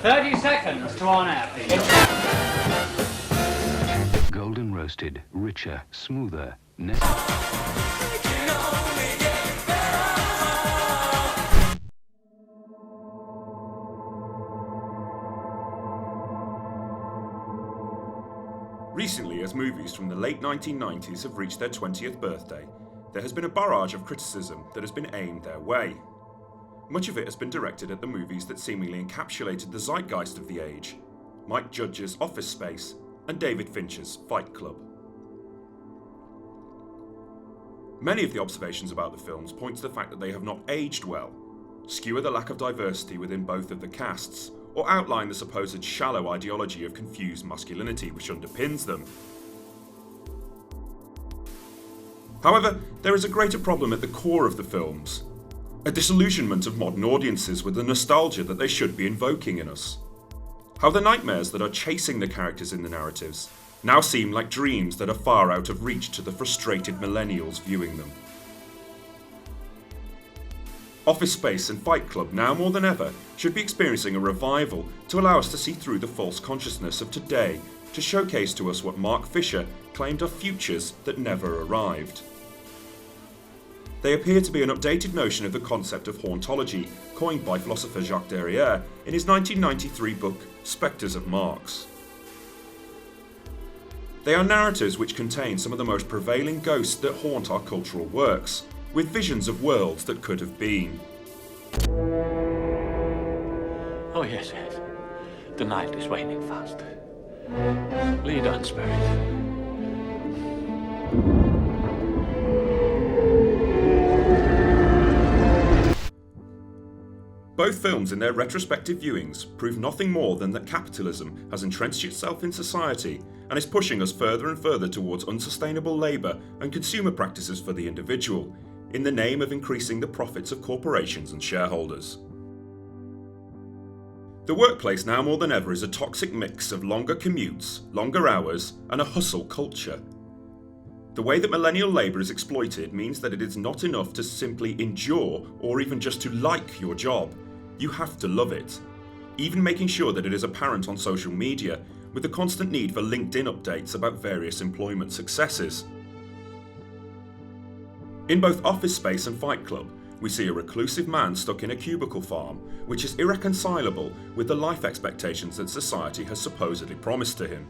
30 seconds to on air, please. Golden roasted, richer, smoother, Recently, as movies from the late 1990s have reached their 20th birthday, there has been a barrage of criticism that has been aimed their way. Much of it has been directed at the movies that seemingly encapsulated the zeitgeist of the age: Mike Judge's Office Space and David Fincher's Fight Club. Many of the observations about the films point to the fact that they have not aged well, skewer the lack of diversity within both of the casts, or outline the supposed shallow ideology of confused masculinity which underpins them. However, there is a greater problem at the core of the films: a disillusionment of modern audiences with the nostalgia that they should be invoking in us. How the nightmares that are chasing the characters in the narratives now seem like dreams that are far out of reach to the frustrated millennials viewing them. Office Space and Fight Club, now more than ever, should be experiencing a revival to allow us to see through the false consciousness of today, to showcase to us what Mark Fisher claimed are futures that never arrived. They appear to be an updated notion of the concept of hauntology, coined by philosopher Jacques Derrida in his 1993 book Spectres of Marx. They are narratives which contain some of the most prevailing ghosts that haunt our cultural works, with visions of worlds that could have been. Oh yes, yes. The night is waning fast. Lead on, spirit. Both films in their retrospective viewings prove nothing more than that capitalism has entrenched itself in society and is pushing us further and further towards unsustainable labour and consumer practices for the individual, in the name of increasing the profits of corporations and shareholders. The workplace now more than ever is a toxic mix of longer commutes, longer hours, and a hustle culture. The way that millennial labour is exploited means that it is not enough to simply endure or even just to like your job. You have to love it, even making sure that it is apparent on social media, with the constant need for LinkedIn updates about various employment successes. In both Office Space and Fight Club, we see a reclusive man stuck in a cubicle farm, which is irreconcilable with the life expectations that society has supposedly promised to him.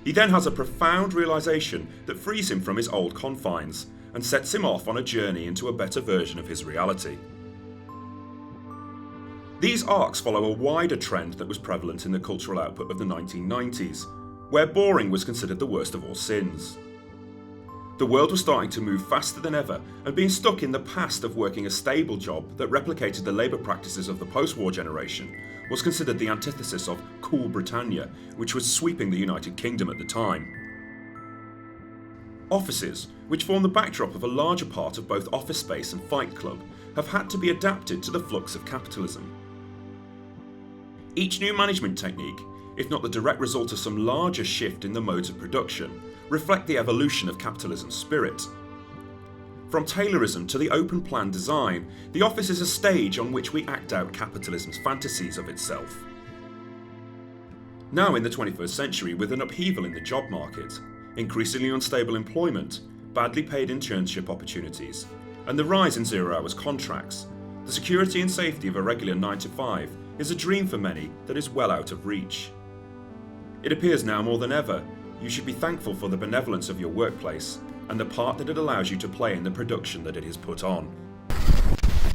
He then has a profound realisation that frees him from his old confines and sets him off on a journey into a better version of his reality. These arcs follow a wider trend that was prevalent in the cultural output of the 1990s, where boring was considered the worst of all sins. The world was starting to move faster than ever, and being stuck in the past of working a stable job that replicated the labour practices of the post-war generation was considered the antithesis of cool Britannia, which was sweeping the United Kingdom at the time. Offices, which form the backdrop of a larger part of both Office Space and Fight Club, have had to be adapted to the flux of capitalism. Each new management technique, if not the direct result of some larger shift in the modes of production, reflect the evolution of capitalism's spirit. From Taylorism to the open plan design, the office is a stage on which we act out capitalism's fantasies of itself. Now in the 21st century, with an upheaval in the job market, increasingly unstable employment, badly paid internship opportunities, and the rise in zero-hours contracts, the security and safety of a regular 9-to-5 is a dream for many that is well out of reach. It appears now more than ever, you should be thankful for the benevolence of your workplace and the part that it allows you to play in the production that it has put on.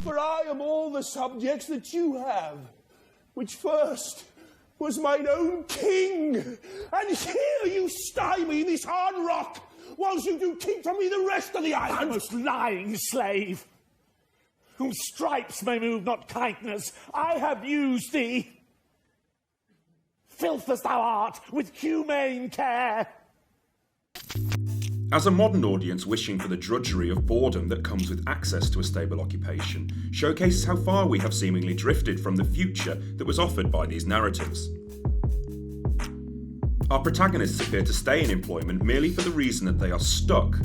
For I am all the subjects that you have, which first was mine own king, and here you stymie this hard rock, whilst you do keep from me the rest of the island. Thou most lying slave, whom stripes may move, not kindness, I have used thee, filth as thou art, with humane care. As a modern audience wishing for the drudgery of boredom that comes with access to a stable occupation showcases how far we have seemingly drifted from the future that was offered by these narratives. Our protagonists appear to stay in employment merely for the reason that they are stuck,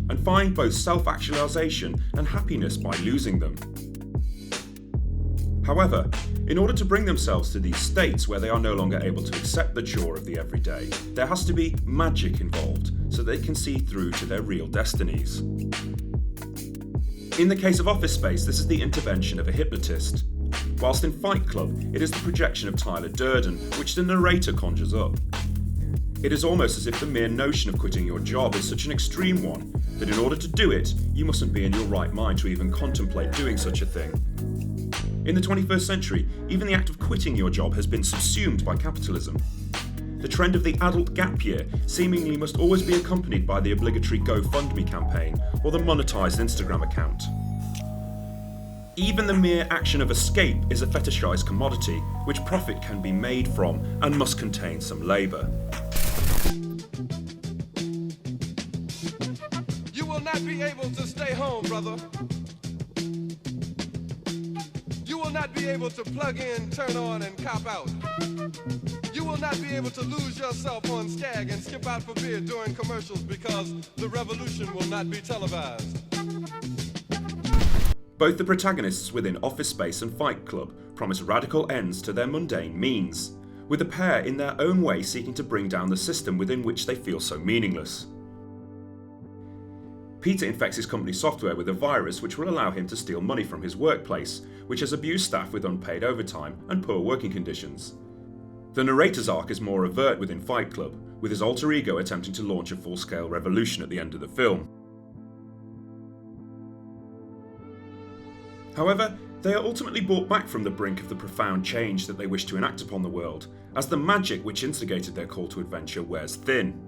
and find both self-actualization and happiness by losing them. However, in order to bring themselves to these states where they are no longer able to accept the chore of the everyday, there has to be magic involved so they can see through to their real destinies. In the case of Office Space, this is the intervention of a hypnotist, whilst in Fight Club, it is the projection of Tyler Durden, which the narrator conjures up. It is almost as if the mere notion of quitting your job is such an extreme one that in order to do it, you mustn't be in your right mind to even contemplate doing such a thing. In the 21st century, even the act of quitting your job has been subsumed by capitalism. The trend of the adult gap year seemingly must always be accompanied by the obligatory GoFundMe campaign or the monetized Instagram account. Even the mere action of escape is a fetishized commodity, which profit can be made from and must contain some labour. You will not be able to stay home, brother. You will not be able to plug in, turn on, and cop out. You will not be able to lose yourself on Skag and skip out for beer during commercials because the revolution will not be televised. Both the protagonists within Office Space and Fight Club promise radical ends to their mundane means, with the pair in their own way seeking to bring down the system within which they feel so meaningless. Peter infects his company's software with a virus which will allow him to steal money from his workplace, which has abused staff with unpaid overtime and poor working conditions. The narrator's arc is more overt within Fight Club, with his alter ego attempting to launch a full-scale revolution at the end of the film. However, they are ultimately brought back from the brink of the profound change that they wish to enact upon the world, as the magic which instigated their call to adventure wears thin.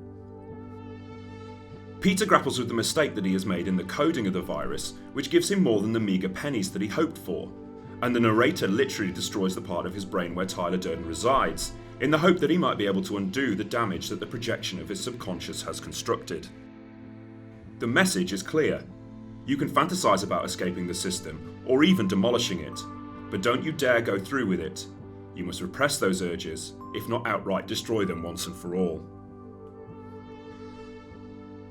Peter grapples with the mistake that he has made in the coding of the virus, which gives him more than the meagre pennies that he hoped for, and the narrator literally destroys the part of his brain where Tyler Durden resides, in the hope that he might be able to undo the damage that the projection of his subconscious has constructed. The message is clear. You can fantasize about escaping the system, or even demolishing it, but don't you dare go through with it. You must repress those urges, if not outright destroy them once and for all.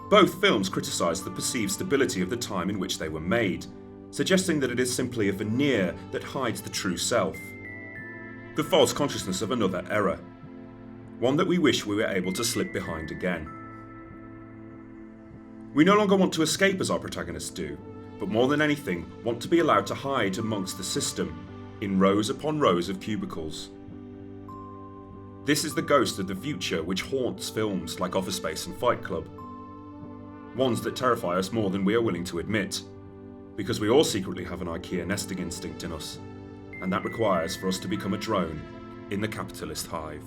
Both films criticise the perceived stability of the time in which they were made, suggesting that it is simply a veneer that hides the true self. The false consciousness of another era. One that we wish we were able to slip behind again. We no longer want to escape as our protagonists do, but more than anything want to be allowed to hide amongst the system, in rows upon rows of cubicles. This is the ghost of the future which haunts films like Office Space and Fight Club. Ones that terrify us more than we are willing to admit, because we all secretly have an IKEA nesting instinct in us, and that requires for us to become a drone in the capitalist hive.